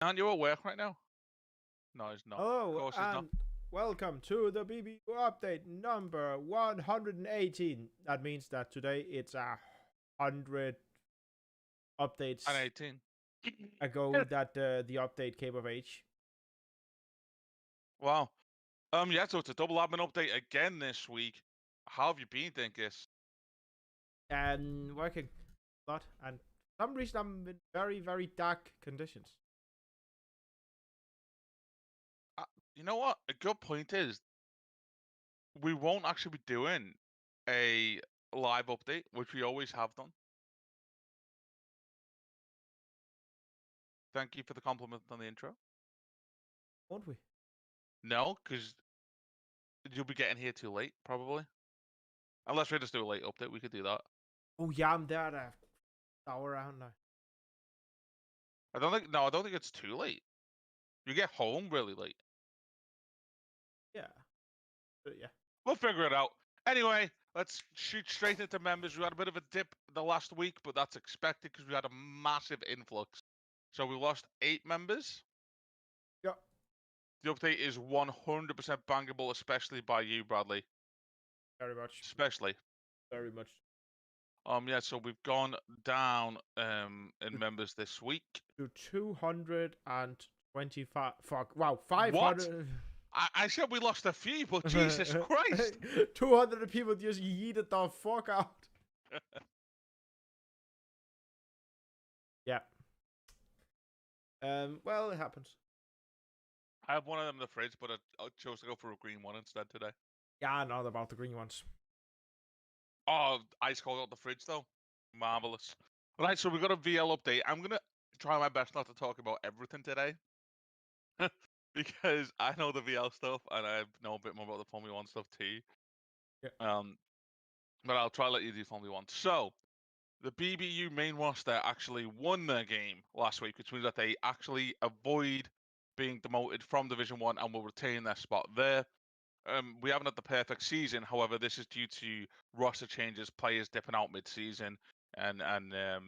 Aren't you at work right now? No, he's not. Of Hello, course he's not. and welcome to the BBU update number 118. That means that today it's 100 updates I'm 18. ago that the update came of age. Wow. Yeah, so it's a double admin update again this week. How have you been, Dinkus? And working a lot, and for some reason I'm in very, very dark conditions. You know what? A good point is we won't actually be doing a live update, which we always have done. Thank you for the compliment on the intro. Won't we? No, because you'll be getting here too late, probably. Unless we just do a late update, we could do that. Oh yeah, I'm there at an hour around now. I don't think it's too late. You get home really late. Yeah. Yeah. We'll figure it out. Anyway, let's shoot straight into members. We had a bit of a dip the last week, but that's expected because we had a massive influx. So we lost 8 members. Yeah. The update is 100% bangable, especially by you, Bradley. Very much. Especially. Very much. Yeah, so we've gone down in members this week. To 225. Fuck. Wow. 500. What? I said we lost a few, but Jesus Christ! 200 people just yeeted the fuck out. Yeah. Well, it happens. I have one of them in the fridge, but I chose to go for a green one instead today. Yeah, not about the green ones. Oh, ice cold out the fridge though. Marvelous. Right, so we've got a VL update. I'm gonna try my best not to talk about everything today. Because I know the VL stuff and I know a bit more about the Formula 1 stuff too. Yeah. But I'll try to let you do Formula 1. So the BBU main roster actually won their game last week, which means that they actually avoid being demoted from Division 1 and will retain their spot there. We haven't had the perfect season, however, this is due to roster changes, players dipping out mid-season, and the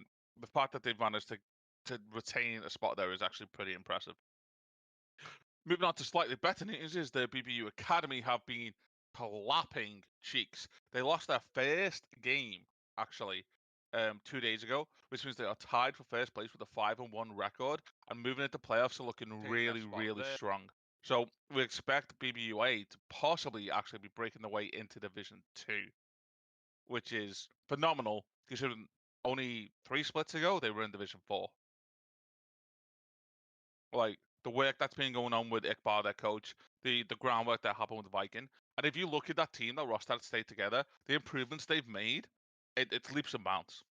fact that they've managed to retain a spot there is actually pretty impressive. Moving on to slightly better news is the BBU Academy have been clapping cheeks. They lost their first game actually 2 days ago, which means they are tied for first place with a 5-1 record and moving into playoffs are looking really, really strong. So we expect BBUA to possibly actually be breaking their way into Division 2, which is phenomenal considering only 3 splits ago they were in Division 4. Like the work that's been going on with Iqbal, their coach, the groundwork that happened with Viking, and if you look at that team that roster that stayed together, the improvements they've made, it's leaps and bounds.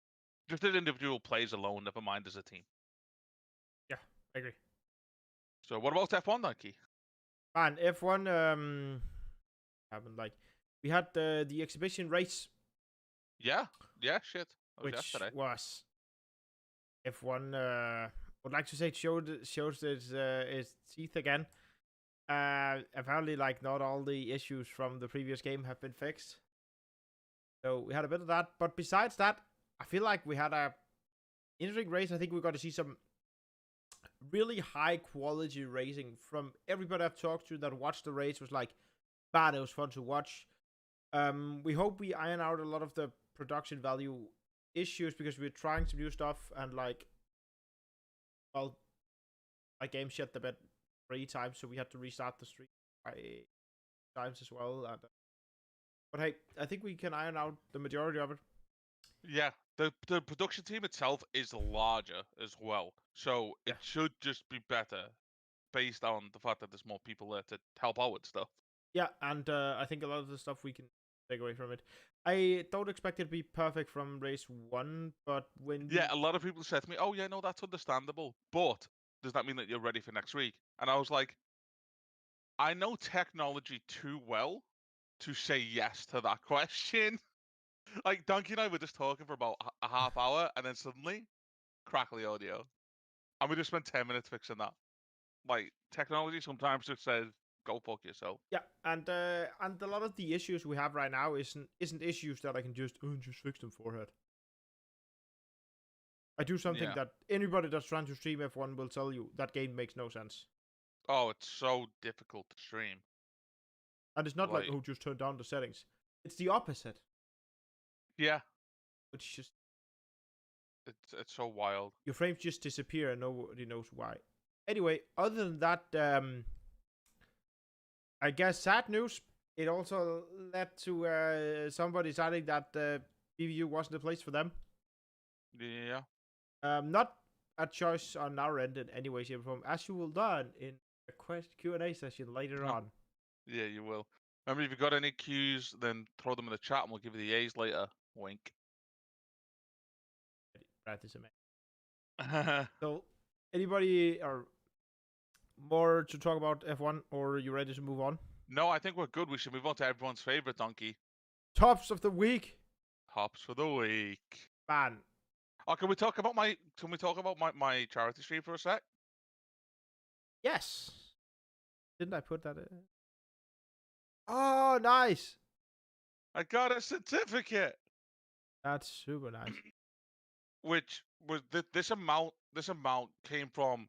Just as individual plays alone, never mind as a team. Yeah, I agree. So what about F1, Nike? Man, F1 happened like we had the exhibition race. Yeah, shit. That was which yesterday. was F1 would like to say shows its teeth again. Apparently, like not all the issues from the previous game have been fixed. So we had a bit of that, but besides that, I feel like we had a interesting race. I think we got to see some really high quality racing from everybody I've talked to that watched the race. Was like, man, it was fun to watch. We hope we iron out a lot of the production value issues because we're trying some new stuff and like, well, my game shut a bit 3 times, so we had to restart the stream 5 times as well. And, but hey, I think we can iron out the majority of it. Yeah, the production team itself is larger as well, so it should just be better based on the fact that there's more people there to help out with stuff. Yeah, and I think a lot of the stuff we can take away from it. I don't expect it to be perfect from race 1, but when a lot of people said to me, "Oh yeah, no, that's understandable," but does that mean that you're ready for next week? And I was like, I know technology too well to say yes to that question. Like Donkey and I were just talking for about a half hour, and then suddenly, crackly audio, and we just spent 10 minutes fixing that. Like technology sometimes just says, "Go fuck yourself." Yeah, and a lot of the issues we have right now isn't issues that I can just fix them forehead. I do something Yeah. that anybody that's trying to stream F1 will tell you that game makes no sense. Oh, it's so difficult to stream. And it's not like, Like, oh, just turn down the settings. It's the opposite. yeah, Which just, it's so wild. your frames just disappear and nobody knows why. Anyway, other than that, I guess sad news. It also led to somebody deciding that BBU wasn't the place for them. Yeah. Not a choice on our end in any way, shape, or form, as you will learn in a Q&A session later on. Yeah, you will. Remember, if you've got any Qs, then throw them in the chat and we'll give you the A's later. Wink. Practice it. So, anybody or more to talk about F1, or are you ready to move on? No, I think we're good. We should move on to everyone's favorite donkey. Tops of the week. Hops for the week. Man. Oh, can we talk about my charity stream for a sec? Yes. Didn't I put that in? Oh, nice. I got a certificate. That's super nice. Which was this amount came from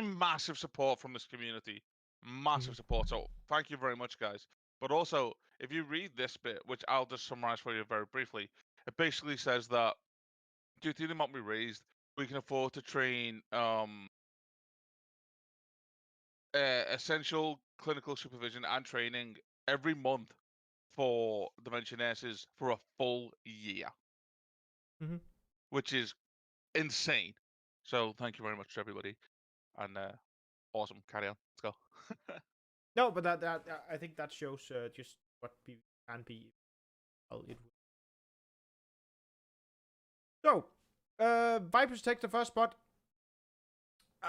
massive support from this community. Massive support. So thank you very much, guys. But also, if you read this bit, which I'll just summarize for you very briefly, it basically says that due to the amount we raised, we can afford to train essential clinical supervision and training every month for dementia nurses for a full year, which is insane. So thank you very much to everybody, and awesome. Carry on. Let's go. No, but that I think that shows just what can be. Well, it will. So, Vipers take the first spot.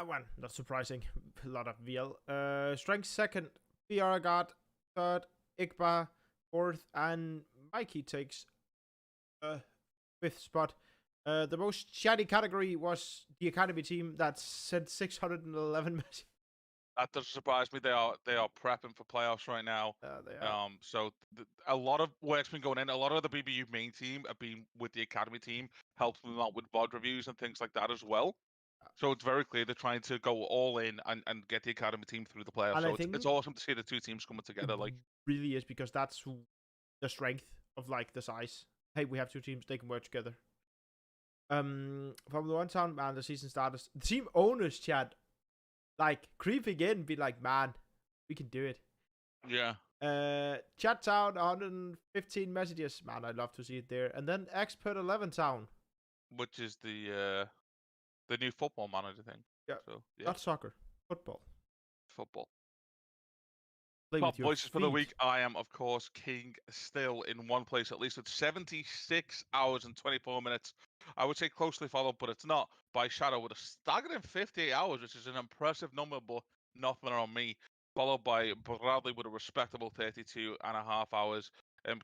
One, not surprising. A lot of VL. Strength second. BR Guard third. Igba fourth, and Mikey takes fifth spot. The most chatty category was the Academy team that sent 611 messages. That doesn't surprise me. They are prepping for playoffs right now. They are. So a lot of work's been going in. A lot of the BBU main team have been with the Academy team, helping them out with VOD reviews and things like that as well. So it's very clear they're trying to go all in and get the Academy team through the playoffs. And So it's awesome to see the two teams coming together. Like, really is, because that's the strength of like the size. Hey, we have two teams, they can work together. From the one town, man, the season started. The team owners chat, like creeping in, be like, man, we can do it. Yeah. Chat town, 115 messages, man. I'd love to see it there. And then Expert 11 town, which is the new football manager thing. Yeah. So yeah. Not soccer, football. Football. Play Top with your voices for the feet. week. I am, of course, king still in one place, at least with 76 hours and 24 minutes. I would say closely followed, but it's not, by Shadow with a staggering 58 hours, which is an impressive number, but nothing on me. Followed by Bradley with a respectable 32.5 hours.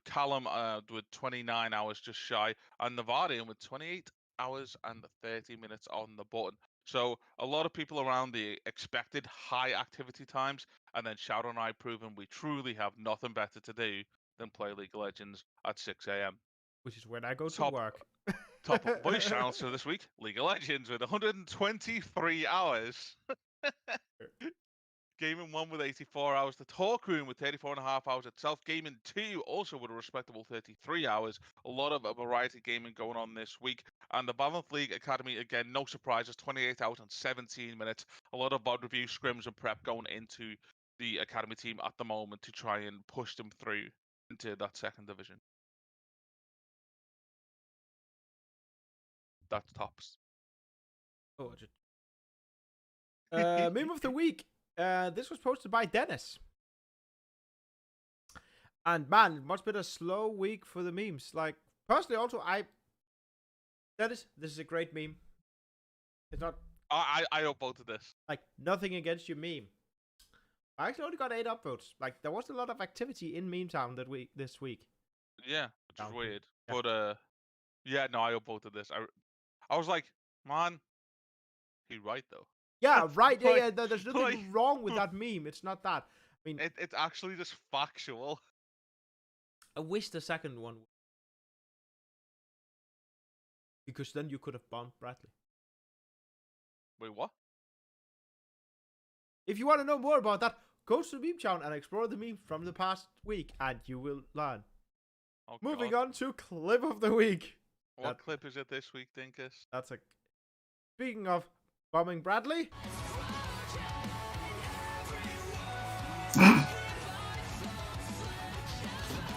Callum with 29 hours just shy. And Navadian with 28 hours and 30 minutes on the button. So a lot of people around the expected high activity times, and then Shadow and I proven we truly have nothing better to do than play League of Legends at 6 a.m. Which is when I go to work. Top voice channels for this week, League of Legends with 123 hours. Gaming 1 with 84 hours. The Talk Room with 34.5 hours itself. Gaming 2 also with a respectable 33 hours. A lot of variety gaming going on this week. And the Valorant League Academy, again, no surprises, 28 hours and 17 minutes. A lot of VOD review, scrims, and prep going into the Academy team at the moment to try and push them through into that second division. That's tops. Oh, meme of the week. This was posted by Dennis. And man, it must have been a slow week for the memes. Like, personally, also, Dennis, this is a great meme. It's not. I upvoted this. Like, nothing against your meme. I actually only got 8 upvotes. Like, there was a lot of activity in Meme Town this week. Yeah, which is weird. Yeah. But yeah, no, I upvoted this. I was like, man, he's right though. Yeah, right. Like, yeah, there's nothing wrong with that meme. It's not that. I mean, it's actually just factual. I wish the second one. Because then you could have bombed Bradley. Wait, what? If you want to know more about that, go to the meme channel and explore the meme from the past week, and you will learn. Oh, Moving God. on to clip of the week. What clip is it this week, Dinkus? That's a. Speaking of bombing Bradley.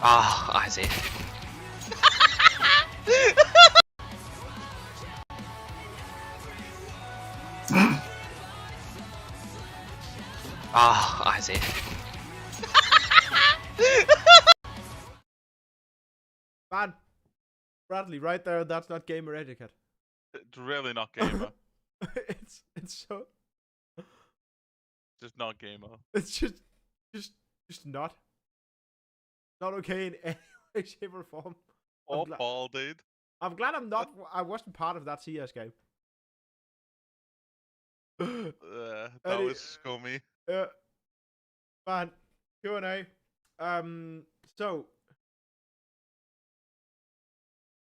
Ah, Isaac. Ah, Isaac. Man, Bradley, right there. That's not gamer etiquette. It's really not gamer. it's so. Just not gamer. It's just not okay in any way, shape, or form. Or Paul, dude. I'm glad I wasn't part of that CS game. That was scummy. Man, Q&A. So.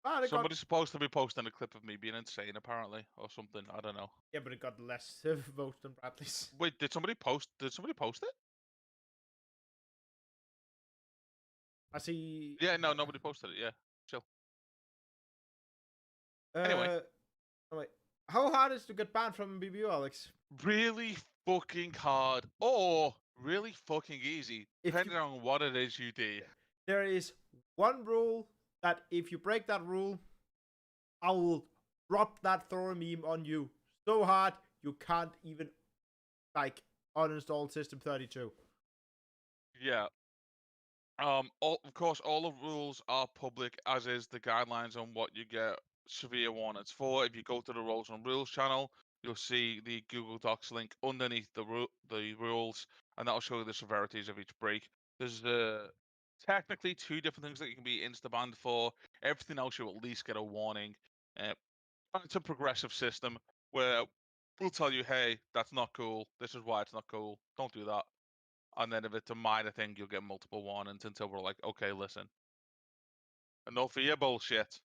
Man, Somebody's supposed to be posting a clip of me being insane, apparently, or something. I don't know. Yeah, but it got less votes than Bradley's. Wait, did somebody post? Did somebody post it? I see. Yeah, no, nobody posted it. Yeah, chill. Anyway, how hard is it to get banned from BBU, Alex? really fucking hard, or really fucking easy, depending on what it is you do. There is one rule that if you break that rule, I will drop that Thor meme on you so hard you can't even uninstall System 32. Yeah. Of course, all the rules are public, as is the guidelines on what you get severe warnings for. If you go to the Roles and Rules channel, you'll see the Google Docs link underneath the rules, and that'll show you the severities of each break. There's technically 2 different things that you can be insta-banned for. Everything else you'll at least get a warning. It's a progressive system where we'll tell you, hey, that's not cool. This is why it's not cool. Don't do that. And then if it's a minor thing, you'll get multiple warnings until we're like, okay, listen. Enough of your bullshit.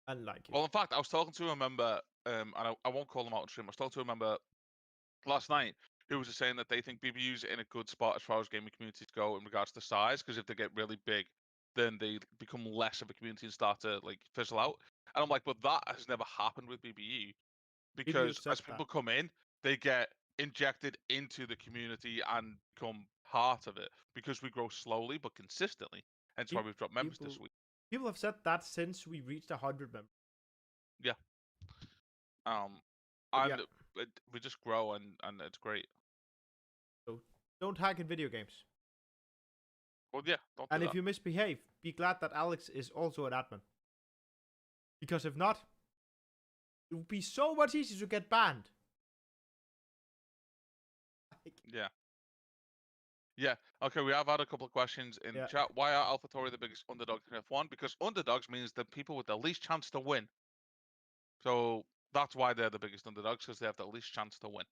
Unlike you. Well, in fact, I was talking to a member, and I won't call them out on stream. I was talking to a member last night who was just saying that they think BBU's in a good spot as far as gaming communities go in regards to size, because if they get really big, then they become less of a community and start to fizzle out. And I'm like, but that has never happened with BBU, because as people come in, they get injected into the community and become part of it, because we grow slowly but consistently. Hence why we've dropped members this week. People have said that since we reached 100 members. Yeah. And we just grow, and it's great. So don't hack in video games. Well, yeah, don't do and that. If you misbehave, be glad that Alex is also an admin. Because if not, it would be so much easier to get banned. Yeah. Yeah. Okay, we have had a couple of questions in the chat. Why are AlphaTauri the biggest underdogs in F1? Because underdogs means the people with the least chance to win. So that's why they're the biggest underdogs, because they have the least chance to win.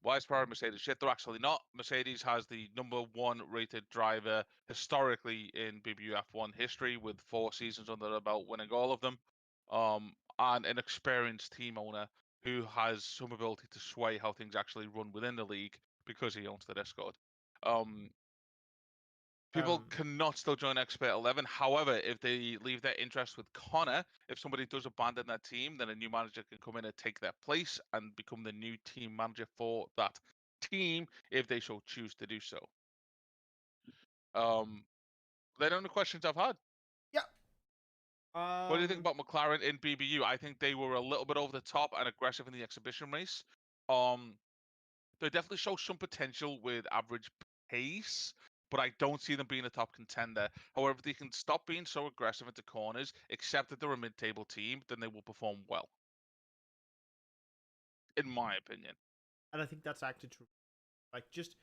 Why is Ferrari Mercedes shit? They're actually not. Mercedes has the #1 rated driver historically in BBU F1 history, with 4 seasons under their belt, winning all of them. And an experienced team owner who has some ability to sway how things actually run within the league, because he owns the Discord. People cannot still join Expert 11. However, if they leave their interest with Connor, if somebody does abandon their team, then a new manager can come in and take their place and become the new team manager for that team if they so choose to do so. They're the only questions I've had. Yeah. What do you think about McLaren in BBU? I think they were a little bit over the top and aggressive in the exhibition race. They definitely show some potential with average pace, but I don't see them being a top contender. However, if they can stop being so aggressive into corners, accept that they're a mid-table team, then they will perform well. In my opinion. And I think that's actually true. Just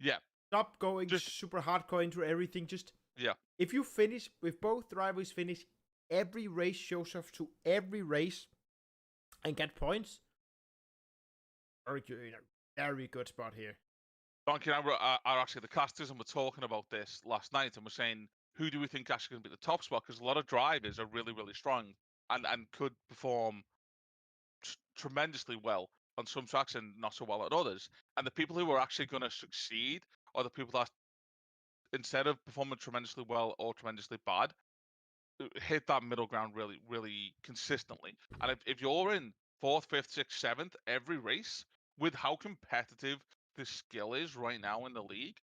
yeah, stop going super hardcore into everything. Just if you finish, if both drivers finish every race, shows off to every race, and get points, you're in a very good spot here. Donkey and I are actually the casters, and we're talking about this last night, and we're saying, who do we think actually going to be the top spot? Because a lot of drivers are really, really strong. and could perform tremendously well on some tracks and not so well at others. And the people who are actually going to succeed are the people that, instead of performing tremendously well or tremendously bad, hit that middle ground really, really consistently. And if you're in fourth, fifth, sixth, seventh every race, with how competitive the skill is right now in the league,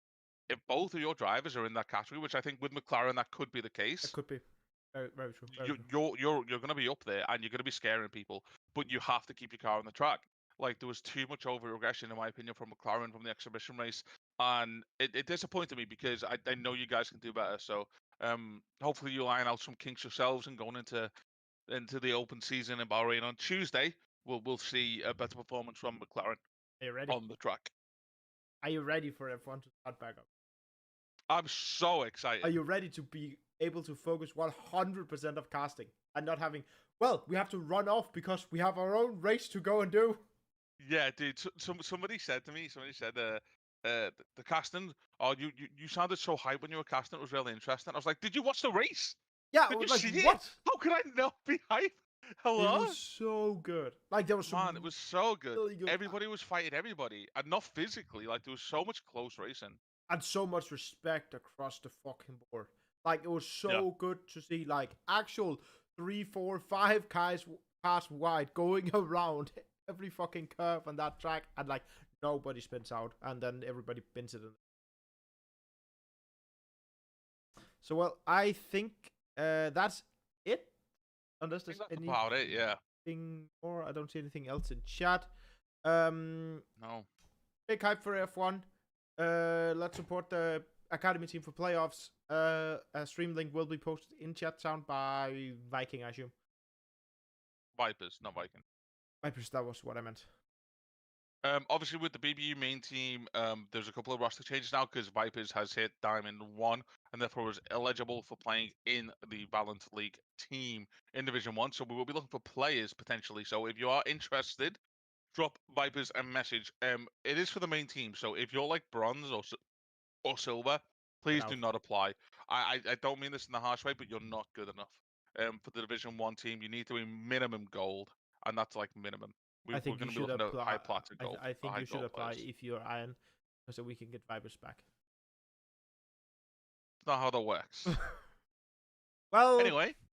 if both of your drivers are in that category, which I think with McLaren that could be the case, It could be. Very, very true. Very true. you're going to be up there and you're going to be scaring people, but you have to keep your car on the track. Like, there was too much over aggression, in my opinion, from McLaren from the exhibition race, and it disappointed me because I know you guys can do better. So hopefully you iron out some kinks yourselves, and going into the open season in Bahrain on Tuesday, we'll see a better performance from McLaren Are you ready? on the track. Are you ready for F1 to start back up? I'm so excited. Are you ready to be able to focus 100% of casting and not having, well, we have to run off because we have our own race to go and do? Yeah, dude. Somebody said to me, the casting. Oh, you sounded so hype when you were casting. It was really interesting. I was like, did you watch the race? Yeah, Did you like, see it? what? How could I not be hype? Hello? It was so good. Like, there was some Man, it was so good. really good. Everybody was fighting everybody, and not physically. Like, there was so much close racing. And so much respect across the fucking board. Like, it was so good to see, like, actual 3, 4, 5 cars wide going around every fucking curve on that track, and like nobody spins out, and then everybody bins it in. So, well, I think that's it. Unless there's That's about it, yeah. anything more. I don't see anything else in chat. No. Big hype for F1. Let's support the Academy team for playoffs. A stream link will be posted in chat sound by Viking, I assume. Vipers, not Viking. Vipers, that was what I meant. Obviously, with the BBU main team, there's a couple of roster changes now because Vipers has hit Diamond 1 and therefore is eligible for playing in the Valent League team in Division 1. So we will be looking for players potentially. So if you are interested, drop Vipers a message. It is for the main team. So if you're like bronze or silver, please do not apply. I don't mean this in a harsh way, but you're not good enough. For the Division 1 team, you need to be minimum gold, and that's like minimum. I think we're you going to should be looking apply. at high platinum gold. I think you should apply players. if you're iron, so we can get Vipers back. It's not how that works. Well, Anyway,